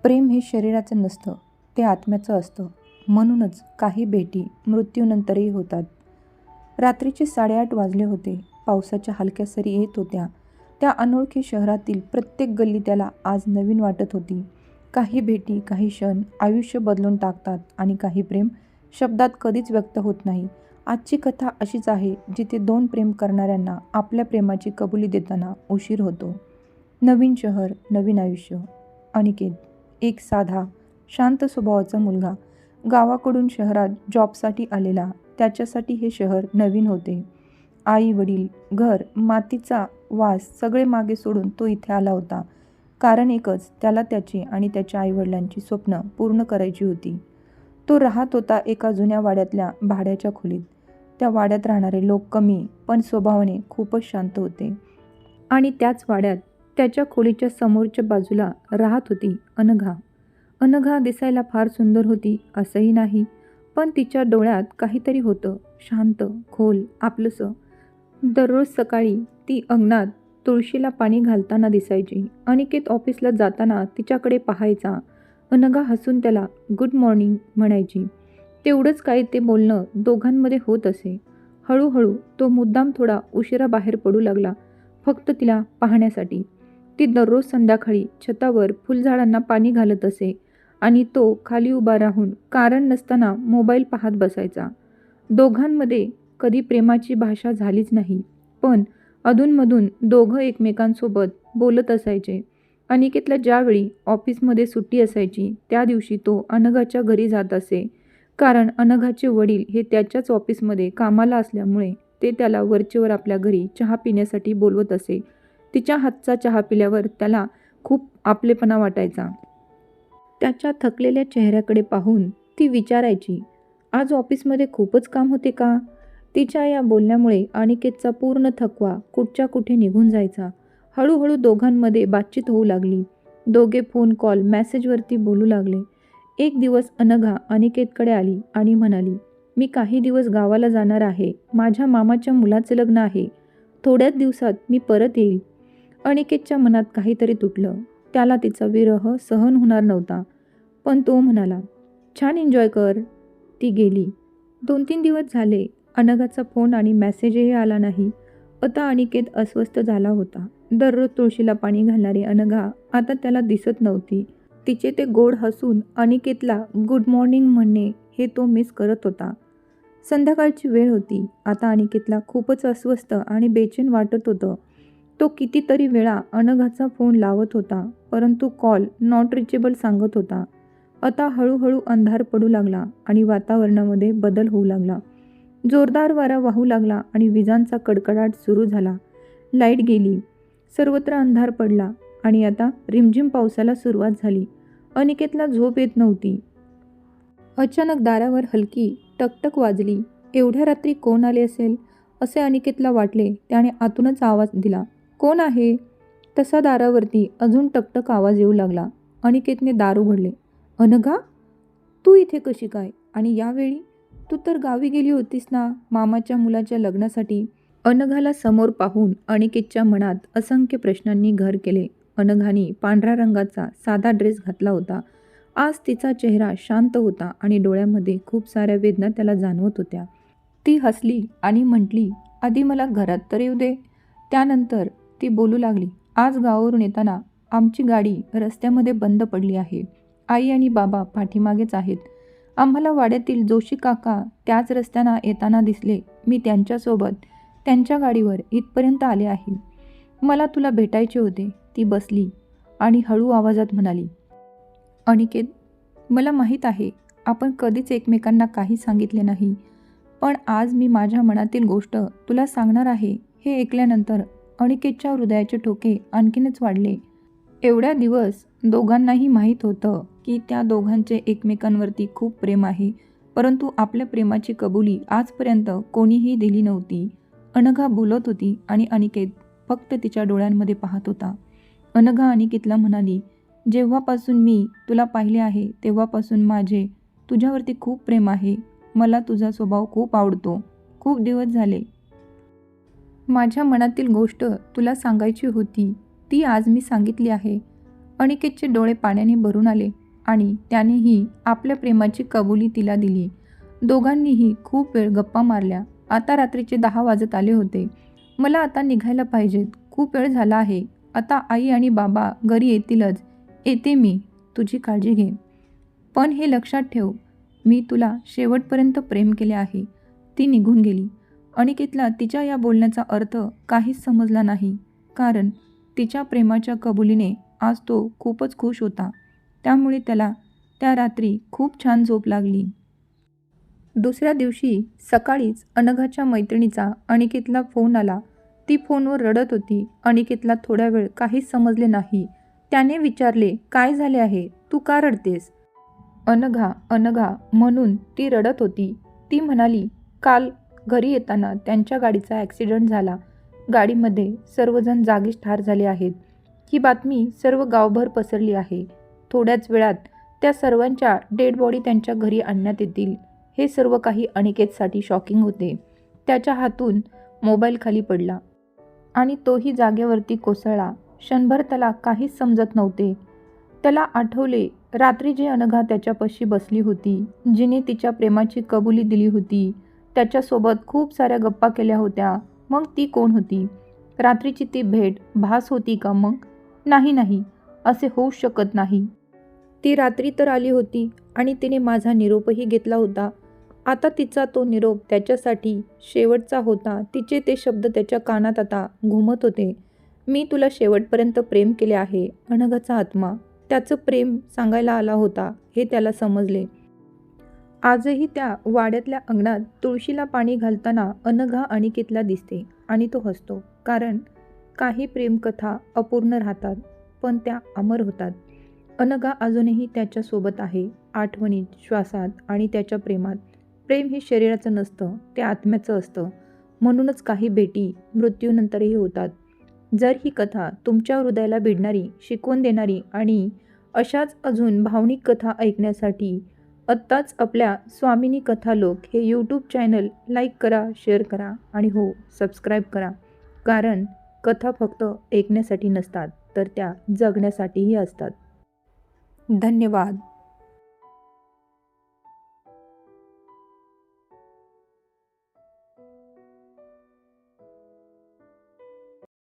प्रेम हे शरीराचं नसतं, ते आत्म्याचं असतं. म्हणूनच काही भेटी मृत्यूनंतरही होतात. रात्रीचे 8:30 वाजले होते. पावसाच्या हलक्या सरी येत होत्या. त्या अनोळखी शहरातील प्रत्येक गल्ली त्याला आज नवीन वाटत होती. काही भेटी, काही क्षण आयुष्य बदलून टाकतात आणि काही प्रेम शब्दात कधीच व्यक्त होत नाही. आजची कथा अशीच आहे, जिथे दोन प्रेम करणाऱ्यांना आपल्या प्रेमाची कबुली देताना उशीर होतो. नवीन शहर, नवीन आयुष्य. अनिकेत, एक साधा, शांत स्वभावाचा मुलगा, गावाकडून शहरात जॉबसाठी आलेला. त्याच्यासाठी हे शहर नवीन होते. आई वडील, घर, मातीचा वास सगळे मागे सोडून तो इथे आला होता. कारण एकच, त्याला त्याची आणि त्याच्या आईवडिलांची स्वप्न पूर्ण करायची होती. तो राहत होता एका जुन्या वाड्यातल्या भाड्याच्या खोलीत. त्या वाड्यात राहणारे लोक कमी पण स्वभावाने खूपच शांत होते. आणि त्याच वाड्यात त्याच्या खोलीच्या समोरच्या बाजूला राहत होती अनघा. अनघा दिसायला फार सुंदर होती असंही नाही, पण तिच्या डोळ्यात काहीतरी होतं, शांत, खोल, आपलंसं. दररोज सकाळी ती अंगणात तुळशीला पाणी घालताना दिसायची. अनिकेत ऑफिसला जाताना तिच्याकडे पाहायचा. अनघा हसून त्याला गुड मॉर्निंग म्हणायची. तेवढंच काही ते बोलणं दोघांमध्ये होत असे. हळूहळू तो मुद्दाम थोडा उशिरा बाहेर पडू लागला, फक्त तिला पाहण्यासाठी. ती दररोज संध्याकाळी छतावर फुलझाडांना पाणी घालत असे आणि तो खाली उभा राहून कारण नसताना मोबाईल पाहत बसायचा. दोघांमध्ये कधी प्रेमाची भाषा झालीच नाही, पण अधूनमधून दोघं एकमेकांसोबत बोलत असायचे. अनिकेतला ज्यावेळी ऑफिसमध्ये सुट्टी असायची त्या दिवशी तो अनघाच्या घरी जात असे, कारण अनघाचे वडील हे त्याच्याच ऑफिसमध्ये कामाला असल्यामुळे ते त्याला वरचेवर आपल्या घरी चहा पिण्यासाठी बोलवत असे. तिच्या हातचा चहा पिल्यावर त्याला खूप आपलेपणा वाटायचा. त्याच्या थकलेल्या चेहऱ्याकडे पाहून ती विचारायची, आज ऑफिसमध्ये खूपच काम होते का? तिच्या या बोलण्यामुळे अनिकेतचा पूर्ण थकवा कुठच्या कुठे निघून जायचा. हळूहळू दोघांमध्ये बातचीत होऊ लागली. दोघे फोन कॉल, मेसेजवरती बोलू लागले. एक दिवस अनघा अनिकेतकडे आली आणि म्हणाली, मी काही दिवस गावाला जाणार आहे. माझ्या मामाच्या मुलाचे लग्न आहे. थोड्याच दिवसात मी परत येईल. अनिकेतच्या मनात काहीतरी तुटलं. त्याला तिचा विरह सहन होणार नव्हता. पण तो म्हणाला, छान एन्जॉय कर. ती गेली. 2-3 दिवस झाले. अनघाचा फोन आणि मेसेजही आला नाही. आता अनिकेत अस्वस्थ झाला होता. दररोज तुळशीला पाणी घालणारी अनघा आता त्याला दिसत नव्हती. तिचे ते गोड हसून अनिकेतला गुड मॉर्निंग म्हणणे हे तो मिस करत होता. संध्याकाळची वेळ होती. आता अनिकेतला खूपच अस्वस्थ आणि बेचैन वाटत होतं. तो कितीतरी वेळा अनघाचा फोन लावत होता, परंतु कॉल नॉट रिचेबल सांगत होता. आता हळूहळू अंधार पडू लागला आणि वातावरणामध्ये बदल होऊ लागला. जोरदार वारा वाहू लागला आणि विजांचा कडकडाट सुरू झाला. लाईट गेली. सर्वत्र अंधार पडला आणि आता रिमझिम पावसाला सुरुवात झाली. अनिकेतला झोप येत नव्हती. अचानक दारावर हलकी टकटक वाजली. एवढ्या रात्री कोण आले असेल असे अनिकेतला वाटले. त्याने आतूनच आवाज दिला, कोण आहे? तसा दारावरती अजून टकटक आवाज येऊ लागला. अनिकेतने दार उघडले. अनघा, तू इथे कशी काय? आणि यावेळी? तू तर गावी गेली होतीस ना मामाच्या मुलाच्या लग्नासाठी? अनघाला समोर पाहून अनिकेतच्या मनात असंख्य प्रश्नांनी घर केले. अनघाने पांढऱ्या रंगाचा साधा ड्रेस घातला होता. आज तिचा चेहरा शांत होता आणि डोळ्यामध्ये खूप साऱ्या वेदना त्याला जाणवत होत्या. ती हसली आणि म्हटली, आधी मला घरात तर येऊ दे. त्यानंतर ती बोलू लागली, आज गावावरून येताना आमची गाडी रस्त्यामध्ये बंद पडली आहे. आई आणि बाबा पाठीमागेच आहेत. आम्हाला वाड्यातील जोशी काका त्याच रस्त्यानं येताना दिसले. मी त्यांच्यासोबत त्यांच्या गाडीवर इथपर्यंत आले आहे. मला तुला भेटायचे होते. ती बसली आणि हळू आवाजात म्हणाली, अनिकेत, मला माहीत आहे आपण कधीच एकमेकांना काही सांगितले नाही, पण आज मी माझ्या मनातील गोष्ट तुला सांगणार आहे. हे ऐकल्यानंतर अनिकेतच्या हृदयाचे ठोके आणखीनच वाढले. एवढ्या दिवस दोघांनाही माहीत होतं की त्या दोघांचे एकमेकांवरती खूप प्रेम आहे, परंतु आपल्या प्रेमाची कबुली आजपर्यंत कोणीही दिली नव्हती. अनघा बोलत होती आणि अनिकेत फक्त तिच्या डोळ्यांमध्ये पाहत होता. अनघा अनिकेतला म्हणाली, जेव्हापासून मी तुला पाहिले आहे तेव्हापासून माझे तुझ्यावरती खूप प्रेम आहे. मला तुझा स्वभाव खूप आवडतो. खूप दिवस झाले माझ्या मनातील गोष्ट तुला सांगायची होती, ती आज मी सांगितली आहे. अनिकेतचे डोळे पाण्याने भरून आले आणि त्यानेही आपल्या प्रेमाची कबुली तिला दिली. दोघांनीही खूप वेळ गप्पा मारल्या. आता रात्रीचे 10 वाजत आले होते. मला आता निघायला पाहिजेत. खूप वेळ झाला आहे. आता आई आणि बाबा घरी येतीलच. येते मी. तुझी काळजी घे. पण हे लक्षात ठेव, मी तुला शेवटपर्यंत प्रेम केले आहे. ती निघून गेली. अनिकेतला तिच्या या बोलण्याचा अर्थ काहीच समजला नाही, कारण तिच्या प्रेमाच्या कबुलीने आज तो खूपच खुश होता. त्यामुळे त्याला त्या रात्री खूप छान झोप लागली. दुसऱ्या दिवशी सकाळीच अनघाच्या मैत्रिणीचा अनिकेतला फोन आला. ती फोनवर रडत होती. अनिकेतला थोडा वेळ काहीच समजले नाही. त्याने विचारले, काय झाले आहे? तू का रडतेस? अनघा अनघा म्हणून ती रडत होती. ती म्हणाली, काल घरी येताना त्यांच्या गाडीचा ॲक्सिडेंट झाला. गाडीमध्ये सर्वजण जागीच ठार झाले आहेत. ही बातमी सर्व गावभर पसरली आहे. थोड्याच वेळात त्या सर्वांच्या डेड बॉडी त्यांच्या घरी आणण्यात येतील. हे सर्व काही अनिकेतसाठी शॉकिंग होते. त्याच्या हातून मोबाईल खाली पडला आणि तोही जागेवरती कोसळला. क्षणभर त्याला काहीच समजत नव्हते. त्याला आठवले रात्री जे अनघा त्याच्यापाशी बसली होती, जिने तिच्या प्रेमाची कबुली दिली होती, त्याच्यासोबत खूप साऱ्या गप्पा केल्या होत्या. मग ती कोण होती? रात्रीची ती भेट भास होती का मग? नाही, असे होऊच शकत नाही. ती रात्री तर आली होती आणि तिने माझा निरोपही घेतला होता. आता तिचा तो निरोप त्याच्यासाठी शेवटचा होता. तिचे ते शब्द त्याच्या कानात आता घुमत होते. मी तुला शेवटपर्यंत प्रेम केले आहे. अनघाचा आत्मा त्याचं प्रेम सांगायला आला होता हे त्याला समजले. आजही त्या वाड्यातल्या अंगणात तुळशीला पाणी घालताना अनघा अनिकेतला दिसते आणि तो हसतो. कारण काही प्रेमकथा अपूर्ण राहतात, पण त्या अमर होतात. अनघा अजूनही त्याच्यासोबत आहे, आठवणीत, श्वासात आणि त्याच्या प्रेमात. प्रेम हे शरीराचं नसतं, ते आत्म्याचं असतं. म्हणूनच काही भेटी मृत्यूनंतरही होतात. जर ही कथा तुमच्या हृदयाला भिडणारी, शिकवण देणारी आणि अशाच अजून भावनिक कथा ऐकण्यासाठी आत्ताच आपल्या स्वामिनी कथालोक हे यूट्यूब चॅनल लाईक करा, शेअर करा आणि हो, सबस्क्राईब करा. कारण कथा फक्त ऐकण्यासाठी नसतात, तर त्या जगण्यासाठीही असतात. धन्यवाद.